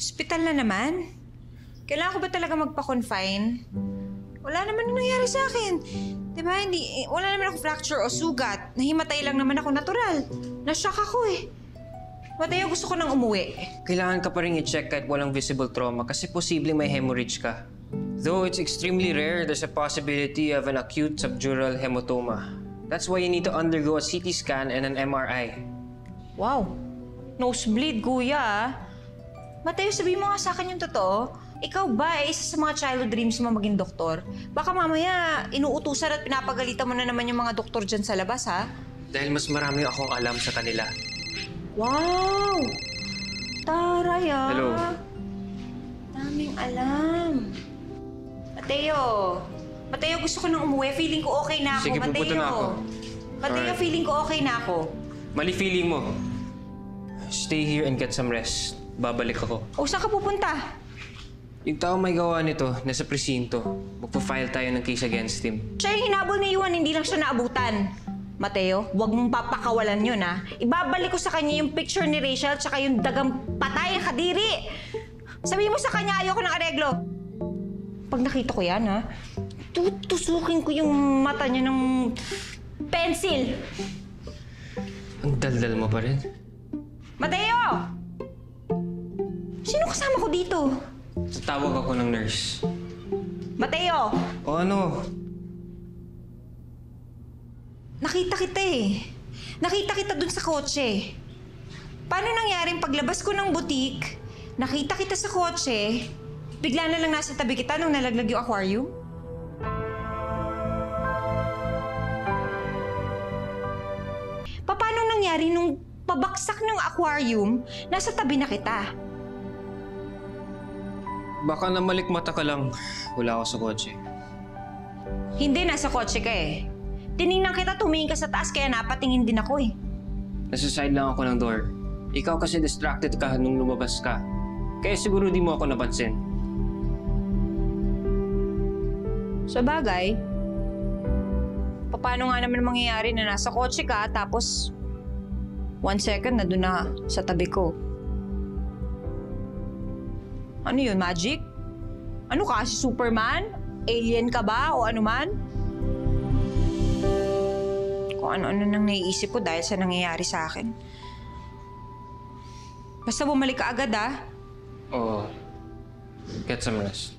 Hospital na naman? Kailangan ko ba talaga magpa-confine? Wala naman nangyari sa akin. Diba, wala naman ako fracture o sugat. Nahimatay lang naman ako natural. Na-shock ako eh. Mateo, gusto ko nang umuwi. Kailangan ka pa rin i-check kahit walang visible trauma kasi posibleng may hemorrhage ka. Though it's extremely rare, there's a possibility of an acute subdural hematoma. That's why you need to undergo a CT scan and an MRI. Wow. Nosebleed, kuya ah. Mateo, sabihin mo nga sa akin yung totoo. Ikaw ba isa sa mga childhood dreams mo maging doktor? Baka mamaya inuutusan at pinapagalitan mo na naman yung mga doktor dyan sa labas, ha? Dahil mas marami akong alam sa kanila. Wow! Taray ah! Hello. Daming alam. Mateo, gusto ko nang umuwi. Feeling ko okay na ako, Sige, Mateo. pupunta na ako. Mateo, Alright. feeling ko okay na ako. Mali feeling mo. Stay here and get some rest. Babalik ako. O, saan ka pupunta? Yung tao may gawa nito, nasa presinto. Magpa-file tayo ng case against him. Siya yung hinabol ni Iwan, hindi lang siya naabutan. Mateo, huwag mong papakawalan yun, ha? Ibabalik ko sa kanya yung picture ni Rachel tsaka yung dagang patay ang kadiri. Sabihin mo sa kanya, ayoko ng areglo. Pag nakita ko yan, ha? Tutusukin ko yung mata niya ng pencil. Ang daldal mo pa rin. Mateo! Sino kasama ko dito? Tatawag ako ng nurse. Mateo! O ano? Nakita kita eh. Nakita kita dun sa kotse. Paano nangyaring paglabas ko ng butik, nakita kita sa kotse, bigla na lang nasa tabi kita nung nalaglag yung aquarium? Paano nangyari nung pabaksak ng aquarium, nasa tabi na kita? Baka namalikmata ka lang. Wala ako sa kotse. Hindi, nasa kotse ka eh. Tiningnan kita, tumingin ka sa taas, kaya napatingin din ako eh. Nasa side lang ako ng door. Ikaw kasi distracted ka nung lumabas ka. Kaya siguro di mo ako napansin. Sa bagay, paano nga naman mangyayari na nasa kotse ka tapos 1 second na doon na sa tabi ko? Ano yun, magic? Ano ka, si Superman? Alien ka ba o ano man? Kung ano-ano nang naiisip ko dahil sa nangyayari sa akin. Basta bumalik ka agad, ah. Oo. Get some rest.